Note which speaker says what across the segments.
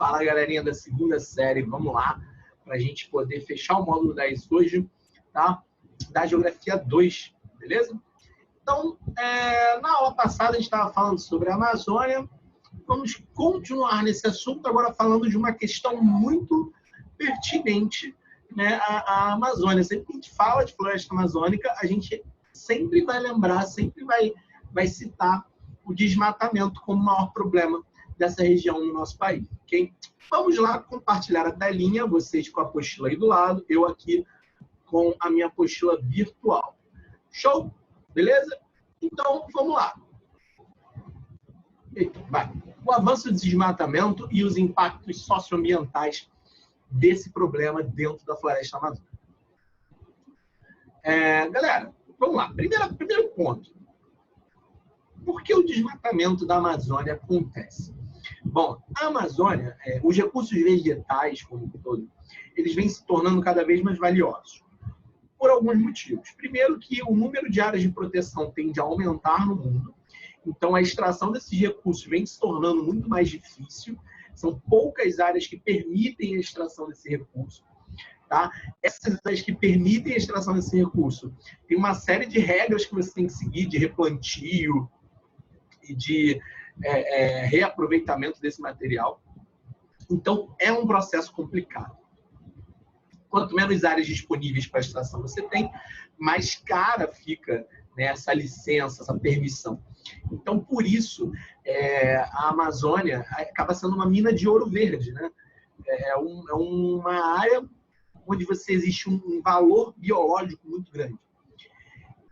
Speaker 1: Fala, galerinha da segunda série, vamos lá, para a gente poder fechar o módulo 10 hoje, tá? Da Geografia 2, beleza? Então, na aula passada a gente estava falando sobre a Amazônia. Vamos continuar nesse assunto, agora falando de uma questão muito pertinente, né, à Amazônia. Sempre que a gente fala de floresta amazônica, a gente sempre vai lembrar, sempre vai citar o desmatamento como o maior problema dessa região no nosso país, ok? Vamos lá compartilhar a telinha, vocês com a apostila aí do lado, eu aqui com a minha apostila virtual. Show? Beleza? Então, vamos lá. Vai. O avanço do desmatamento e os impactos socioambientais desse problema dentro da floresta amazônica. Galera, vamos lá. Primeiro ponto. Por que o desmatamento da Amazônia acontece? Bom, a Amazônia, os recursos vegetais, como um todo, eles vêm se tornando cada vez mais valiosos. Por alguns motivos. Primeiro que o número de áreas de proteção tende a aumentar no mundo. Então, a extração desses recursos vem se tornando muito mais difícil. São poucas áreas que permitem a extração desse recurso. Tá? Essas áreas que permitem a extração desse recurso, tem uma série de regras que você tem que seguir, de replantio e de reaproveitamento desse material. Então, é um processo complicado. Quanto menos áreas disponíveis para extração você tem, mais cara fica, né, essa licença, essa permissão. Então, por isso, a Amazônia acaba sendo uma mina de ouro verde, né? É uma área onde existe um valor biológico muito grande.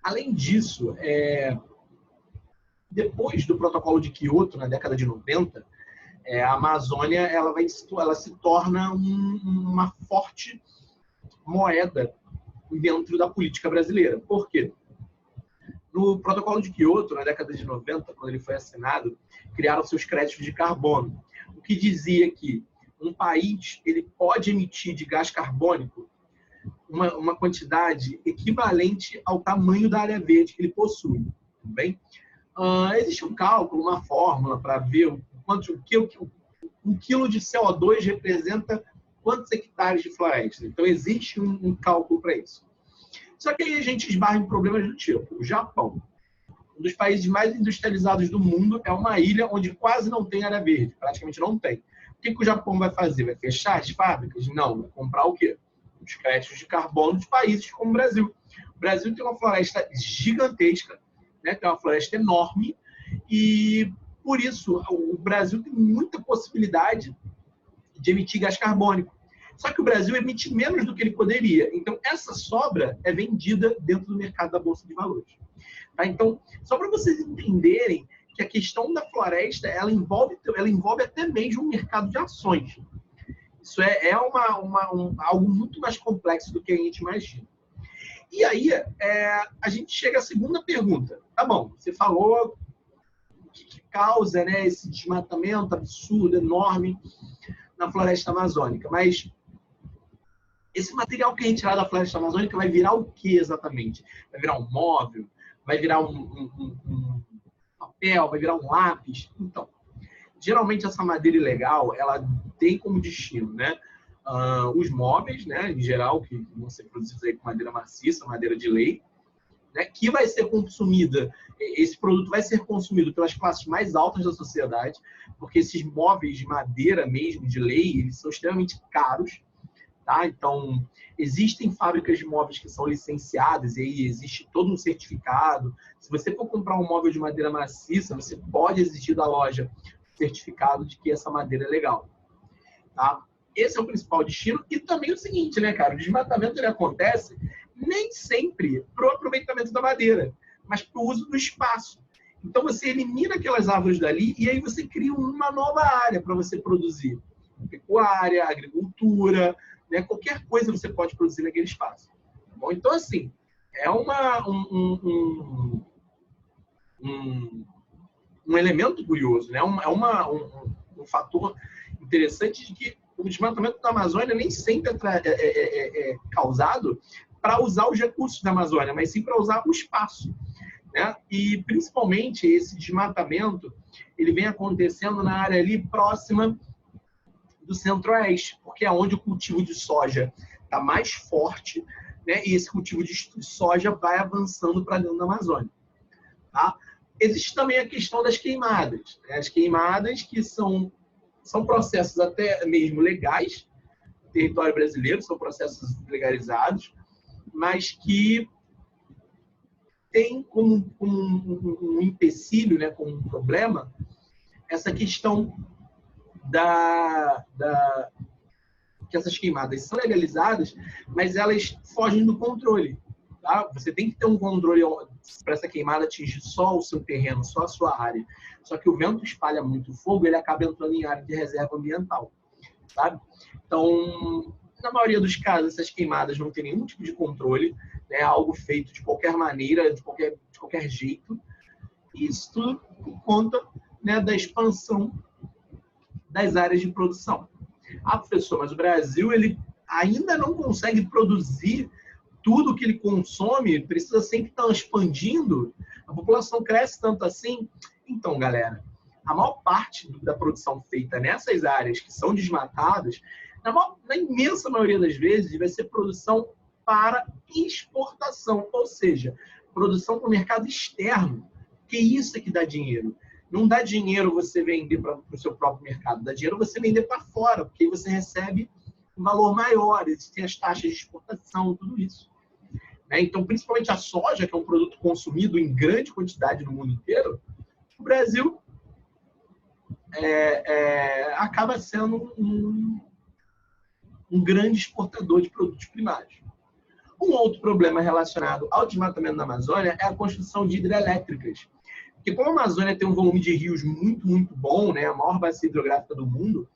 Speaker 1: Além disso, depois do Protocolo de Quioto, na década de 90, a Amazônia ela se torna uma forte moeda dentro da política brasileira. Por quê? No Protocolo de Quioto, na década de 90, quando ele foi assinado, criaram seus créditos de carbono, o que dizia que um país ele pode emitir de gás carbônico uma quantidade equivalente ao tamanho da área verde que ele possui. Tudo bem? Existe um cálculo, uma fórmula para ver um quilo de CO2 representa quantos hectares de floresta. Então, existe um cálculo para isso. Só que aí a gente esbarra em problemas do tipo: o Japão, um dos países mais industrializados do mundo, é uma ilha onde quase não tem área verde, praticamente não tem. O que o Japão vai fazer? Vai fechar as fábricas? Não, vai comprar o quê? Os créditos de carbono de países como o Brasil. O Brasil tem uma floresta gigantesca, né? Tem uma floresta enorme, e por isso o Brasil tem muita possibilidade de emitir gás carbônico. Só que o Brasil emite menos do que ele poderia. Então, essa sobra é vendida dentro do mercado da Bolsa de Valores. Tá? Então, só para vocês entenderem que a questão da floresta, ela envolve até mesmo um mercado de ações. Isso é algo muito mais complexo do que a gente imagina. E aí, a gente chega à segunda pergunta. Tá bom, você falou o que causa, né, esse desmatamento absurdo, enorme na floresta amazônica, mas esse material que a gente tirar da floresta amazônica vai virar o que exatamente? Vai virar um móvel? Vai virar um papel? Vai virar um lápis? Então, geralmente essa madeira ilegal, ela tem como destino, né, os móveis, né, em geral, que vão ser produzidos aí com madeira maciça, madeira de lei, né, que vai ser consumida, esse produto vai ser consumido pelas classes mais altas da sociedade, porque esses móveis de madeira mesmo, de lei, eles são extremamente caros. Tá? Então, existem fábricas de móveis que são licenciadas e aí existe todo um certificado. Se você for comprar um móvel de madeira maciça, você pode exigir da loja certificado de que essa madeira é legal. Tá? Esse é o principal destino. E também o seguinte, né, cara? O desmatamento ele acontece nem sempre para o aproveitamento da madeira, mas para o uso do espaço. Então, você elimina aquelas árvores dali e aí você cria uma nova área para você produzir. Pecuária, agricultura, né? Qualquer coisa você pode produzir naquele espaço. Tá bom? Então, assim, é um elemento curioso, né? Um fator interessante de que o desmatamento da Amazônia nem sempre é causado para usar os recursos da Amazônia, mas sim para usar o espaço. Né? E, principalmente, esse desmatamento ele vem acontecendo na área ali próxima do Centro-Oeste, porque é onde o cultivo de soja está mais forte, né? E esse cultivo de soja vai avançando para dentro da Amazônia. Tá? Existe também a questão das queimadas, né? As queimadas que são processos até mesmo legais, no território brasileiro, são processos legalizados, mas que tem como um empecilho, né, como um problema, essa questão que essas queimadas são legalizadas, mas elas fogem do controle. Tá? Você tem que ter um controle para essa queimada atingir só o seu terreno, só a sua área. Só que o vento espalha muito fogo, ele acaba entrando em área de reserva ambiental. Sabe? Então, na maioria dos casos, essas queimadas não têm nenhum tipo de controle, né? Algo feito de qualquer maneira, de qualquer jeito. Isso tudo por conta, né, da expansão das áreas de produção. Ah, professor, mas o Brasil ele ainda não consegue produzir tudo que ele consome, precisa sempre estar expandindo, a população cresce tanto assim. Então, galera, a maior parte da produção feita nessas áreas que são desmatadas, na imensa maioria das vezes, vai ser produção para exportação, ou seja, produção para o mercado externo, que isso é que dá dinheiro. Não dá dinheiro você vender para o seu próprio mercado, dá dinheiro você vender para fora, porque aí você recebe um valor maior, existem as taxas de exportação, tudo isso. Então, principalmente a soja, que é um produto consumido em grande quantidade no mundo inteiro, o Brasil acaba sendo um grande exportador de produtos primários. Um outro problema relacionado ao desmatamento da Amazônia é a construção de hidrelétricas. Porque como a Amazônia tem um volume de rios muito, muito bom, né, a maior bacia hidrográfica do mundo,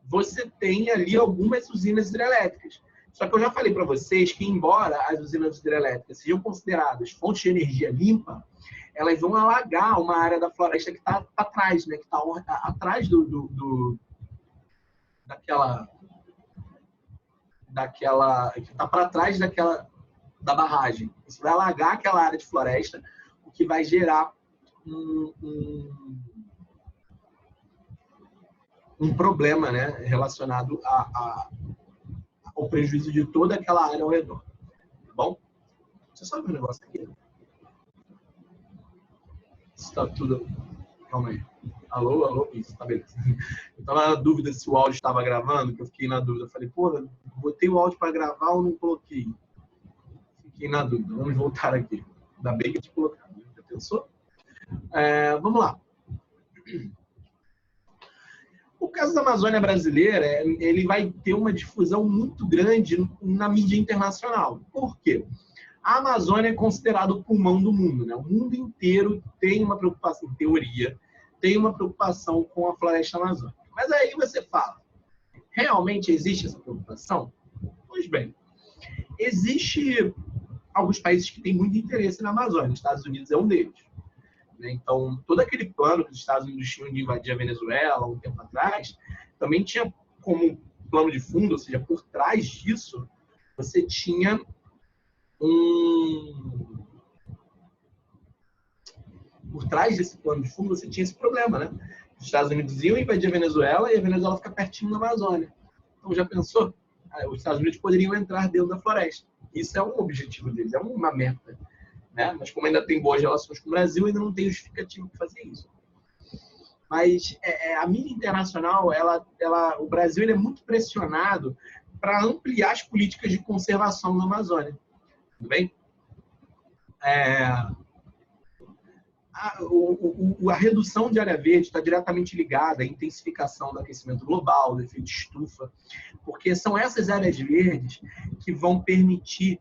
Speaker 1: você tem ali algumas usinas hidrelétricas. Só que eu já falei para vocês que, embora as usinas hidrelétricas sejam consideradas fontes de energia limpa, elas vão alagar uma área da floresta que está atrás, né, que está atrás daquela que está para trás da barragem. Isso vai alagar aquela área de floresta, o que vai gerar um problema, né, relacionado ao prejuízo de toda aquela área ao redor. Tá bom? Deixa eu só ver um negócio aqui. Está tudo... Calma aí. Alô, alô? Isso, tá beleza. Eu estava na dúvida se o áudio estava gravando, que eu fiquei na dúvida. Eu falei, pô, botei o áudio para gravar ou não coloquei? Fiquei na dúvida. Vamos voltar aqui. Ainda bem que eu te colocar. Já pensou? Vamos lá. O caso da Amazônia brasileira, ele vai ter uma difusão muito grande na mídia internacional. Por quê? A Amazônia é considerada o pulmão do mundo, né? O mundo inteiro tem uma preocupação, em teoria, tem uma preocupação com a floresta amazônica. Mas aí você fala, realmente existe essa preocupação? Pois bem, existe alguns países que têm muito interesse na Amazônia, os Estados Unidos é um deles. Então, todo aquele plano que os Estados Unidos tinham de invadir a Venezuela um tempo atrás, também tinha como plano de fundo, ou seja, por trás disso, você tinha por trás desse plano de fundo, você tinha esse problema, né? Os Estados Unidos iam invadir a Venezuela e a Venezuela fica pertinho da Amazônia. Então, já pensou? Os Estados Unidos poderiam entrar dentro da floresta. Isso é um objetivo deles, é uma meta. Né? Mas como ainda tem boas relações com o Brasil, ainda não tem justificativo para fazer isso. Mas a mídia internacional, o Brasil ele é muito pressionado para ampliar as políticas de conservação na Amazônia. Tudo bem? A redução de área verde está diretamente ligada à intensificação do aquecimento global, do efeito estufa, porque são essas áreas verdes que vão permitir,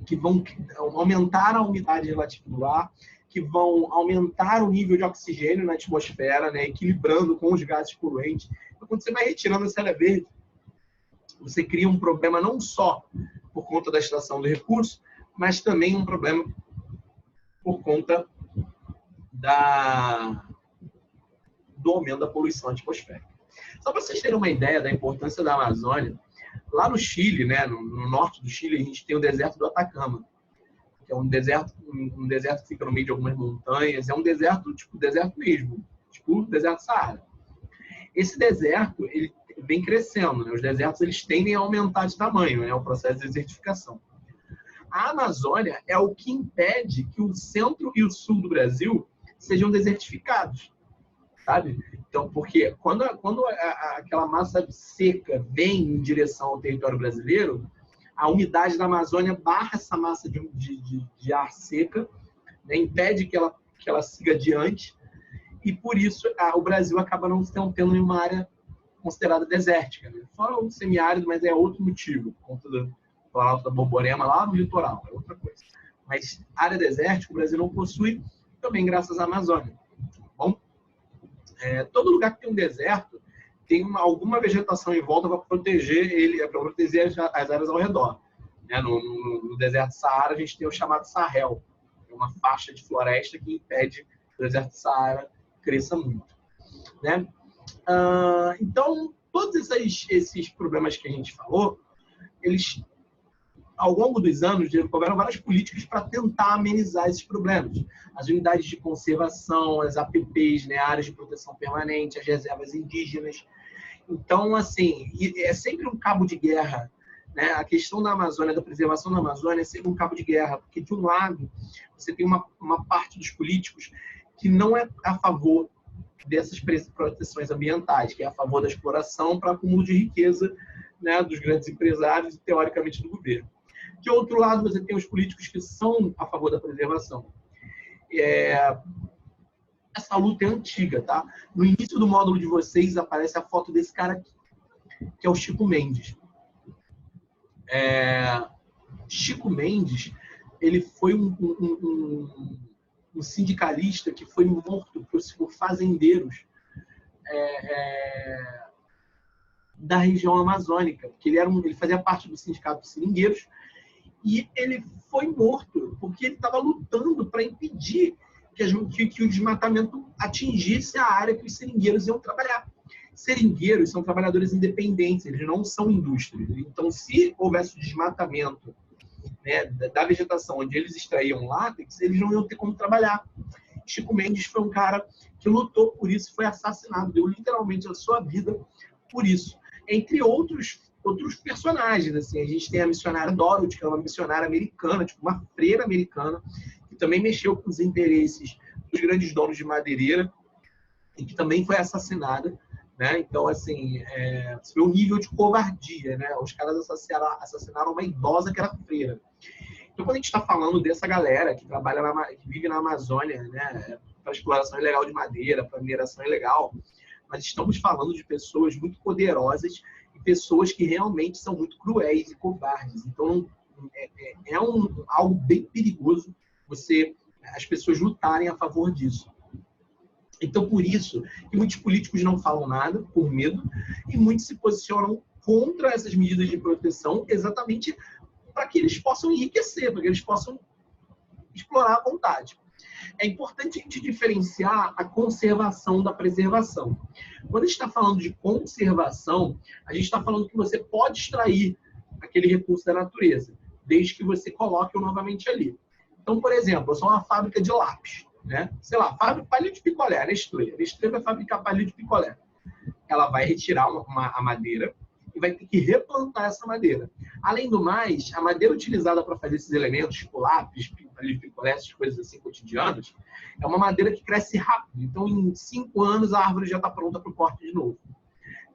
Speaker 1: que vão aumentar a umidade relativa do ar, que vão aumentar o nível de oxigênio na atmosfera, né, equilibrando com os gases poluentes. Então, quando você vai retirando essa área verde, você cria um problema não só por conta da extração do recurso, mas também um problema por conta do aumento da poluição atmosférica. Só para vocês terem uma ideia da importância da Amazônia, lá no Chile, né, no norte do Chile, a gente tem o deserto do Atacama, que é um deserto que fica no meio de algumas montanhas, é um deserto, tipo deserto mesmo, tipo deserto Saara. Esse deserto, ele vem crescendo, né? Os desertos, eles tendem a aumentar de tamanho, né? O processo de desertificação. A Amazônia é o que impede que o centro e o sul do Brasil sejam desertificados, sabe? Então, porque quando aquela massa seca vem em direção ao território brasileiro, a umidade da Amazônia barra essa massa de ar seca, né? Impede que ela siga adiante, e por isso o Brasil acaba não tendo nenhuma área considerada desértica, né? Fora o semiárido, mas é outro motivo, por conta do Planalto da Borborema lá no litoral, é outra coisa. Mas área desértica o Brasil não possui, também graças à Amazônia. Bom, todo lugar que tem um deserto tem alguma vegetação em volta para proteger ele, para proteger as áreas ao redor. Né? No deserto do Saara a gente tem o chamado Sahel, é uma faixa de floresta que impede que o deserto do Saara cresça muito, né? Então, todos esses problemas que a gente falou, eles, ao longo dos anos, desenvolveram várias políticas para tentar amenizar esses problemas. As unidades de conservação, as APPs, né, áreas de proteção permanente, as reservas indígenas. Então, assim, é sempre um cabo de guerra, né? A questão da Amazônia, da preservação da Amazônia, é sempre um cabo de guerra, porque, de um lado, você tem uma parte dos políticos que não é a favor dessas proteções ambientais, que é a favor da exploração para acúmulo de riqueza, né, dos grandes empresários e, teoricamente, do governo. De outro lado, você tem os políticos que são a favor da preservação. Essa luta é antiga, tá? No início do módulo de vocês aparece a foto desse cara aqui, que é o Chico Mendes. Chico Mendes, ele foi um sindicalista que foi morto por fazendeiros da região amazônica, porque ele fazia parte do sindicato dos seringueiros, e ele foi morto porque ele estava lutando para impedir que o desmatamento atingisse a área que os seringueiros iam trabalhar. Seringueiros são trabalhadores independentes, eles não são indústria. Então, se houvesse desmatamento, né, da vegetação onde eles extraíam látex, eles não iam ter como trabalhar. Chico Mendes foi um cara que lutou por isso, foi assassinado, deu literalmente a sua vida por isso. Entre outros personagens, assim, a gente tem a missionária Dorothy, que é uma missionária americana, tipo uma freira americana, que também mexeu com os interesses dos grandes donos de madeireira e que também foi assassinada, né? Então, assim, você vê o nível de covardia, né? Os caras assassinaram uma idosa que era freira. Então, quando a gente está falando dessa galera que que vive na Amazônia, né, para exploração ilegal de madeira, para mineração ilegal, nós estamos falando de pessoas muito poderosas e pessoas que realmente são muito cruéis e covardes. Então, algo bem perigoso as pessoas lutarem a favor disso. Então, por isso que muitos políticos não falam nada, por medo, e muitos se posicionam contra essas medidas de proteção exatamente para que eles possam enriquecer, para que eles possam explorar à vontade. É importante a gente diferenciar a conservação da preservação. Quando a gente está falando de conservação, a gente está falando que você pode extrair aquele recurso da natureza, desde que você coloque-o novamente ali. Então, por exemplo, eu sou uma fábrica de lápis, né? Sei lá, fábrica palito de picolé, a Nestlé. A Nestlé vai fabricar palito de picolé. Ela vai retirar a madeira e vai ter que replantar essa madeira. Além do mais, a madeira utilizada para fazer esses elementos, tipo lápis, palito de picolé, essas coisas assim cotidianas, é uma madeira que cresce rápido. Então, em 5 anos, a árvore já está pronta para o corte de novo.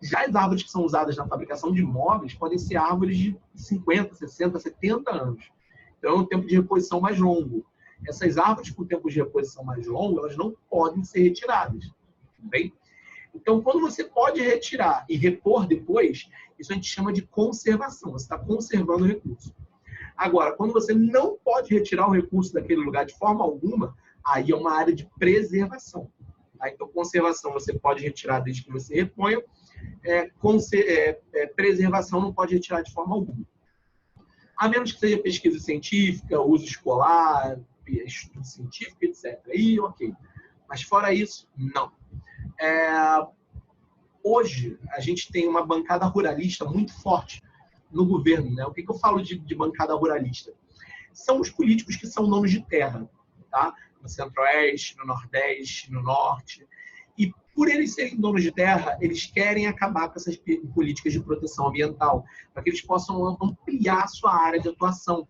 Speaker 1: Já as árvores que são usadas na fabricação de móveis podem ser árvores de 50, 60, 70 anos. Então, é um tempo de reposição mais longo. Essas árvores com tempo de reposição mais longo, elas não podem ser retiradas. Bem? Então, quando você pode retirar e repor depois, isso a gente chama de conservação. Você está conservando o recurso. Agora, quando você não pode retirar o recurso daquele lugar de forma alguma, aí é uma área de preservação. Tá? Então, conservação você pode retirar desde que você reponha. Preservação não pode retirar de forma alguma. A menos que seja pesquisa científica, uso escolar, estudo científico, etc. Aí, ok. Mas fora isso, não. Hoje, a gente tem uma bancada ruralista muito forte no governo. Né? O que eu falo de bancada ruralista? São os políticos que são donos de terra, tá? No Centro-Oeste, no Nordeste, no Norte. E Por eles serem donos de terra, eles querem acabar com essas políticas de proteção ambiental, para que eles possam ampliar a sua área de atuação,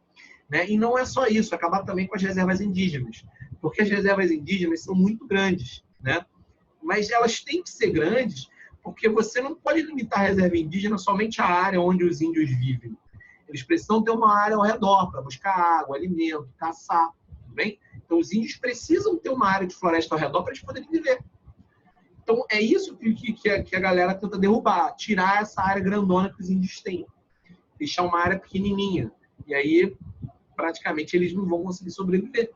Speaker 1: né? E não é só isso, acabar também com as reservas indígenas, porque as reservas indígenas são muito grandes, né? Mas elas têm que ser grandes porque você não pode limitar a reserva indígena somente à área onde os índios vivem. Eles precisam ter uma área ao redor para buscar água, alimento, caçar, tudo bem? Então, os índios precisam ter uma área de floresta ao redor para eles poderem viver. Então, é isso que a galera tenta derrubar, tirar essa área grandona que os índios têm, deixar uma área pequenininha. E aí, praticamente, eles não vão conseguir sobreviver.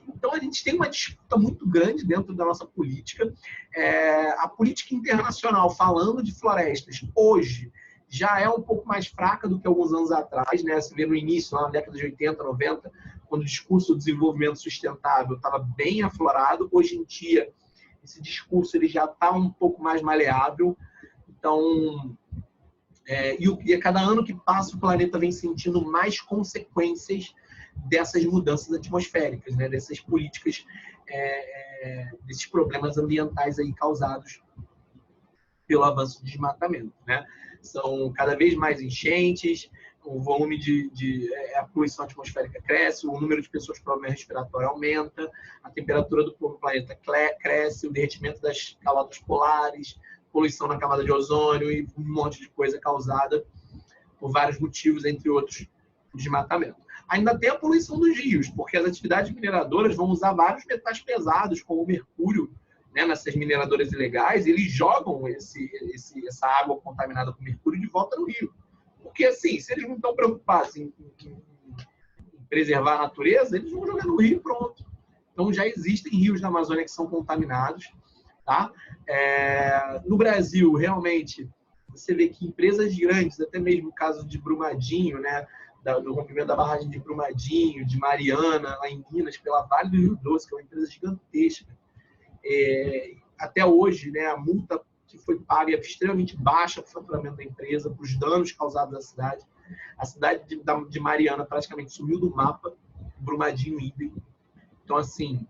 Speaker 1: Então, a gente tem uma disputa muito grande dentro da nossa política. A política internacional, falando de florestas, hoje, já é um pouco mais fraca do que alguns anos atrás, né? Você vê no início, lá na década de 80, 90, quando o discurso do desenvolvimento sustentável estava bem aflorado. Hoje em dia, esse discurso ele já está um pouco mais maleável. Então, e a cada ano que passa, o planeta vem sentindo mais consequências dessas mudanças atmosféricas, né? Dessas políticas, desses problemas ambientais aí causados pelo avanço do desmatamento, né? São cada vez mais enchentes, o volume a poluição atmosférica cresce, o número de pessoas com problema respiratório aumenta, a temperatura do planeta cresce, o derretimento das calotas polares, poluição na camada de ozônio e um monte de coisa causada por vários motivos, entre outros, o desmatamento. Ainda tem a poluição dos rios, porque as atividades mineradoras vão usar vários metais pesados, como o mercúrio, né, nessas mineradoras ilegais, eles jogam essa água contaminada com mercúrio de volta no rio. Porque, assim, se eles não estão preocupados em preservar a natureza, eles vão jogar no rio e pronto. Então, já existem rios na Amazônia que são contaminados. Tá? No Brasil, realmente, você vê que empresas grandes, até mesmo o caso de Brumadinho, né, do rompimento da barragem de Brumadinho, de Mariana, lá em Minas, pela Vale do Rio Doce, que é uma empresa gigantesca. Até hoje, né, a multa que foi paga é extremamente baixa para o faturamento da empresa, para os danos causados à cidade. A cidade de Mariana praticamente sumiu do mapa, Brumadinho idem. Então, assim,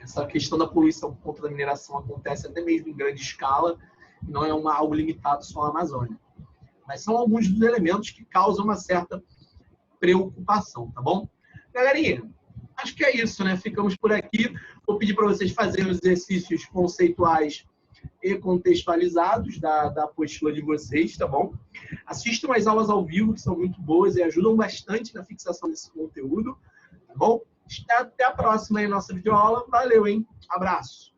Speaker 1: essa questão da poluição por conta da mineração acontece até mesmo em grande escala, não é algo limitado só à Amazônia. Mas são alguns dos elementos que causam uma certa preocupação, tá bom? Galerinha, acho que é isso, né? Ficamos por aqui. Vou pedir para vocês fazerem os exercícios conceituais e contextualizados da apostila de vocês, tá bom? Assistam as aulas ao vivo, que são muito boas e ajudam bastante na fixação desse conteúdo, tá bom? Até a próxima aí, nossa videoaula. Valeu, hein? Abraço!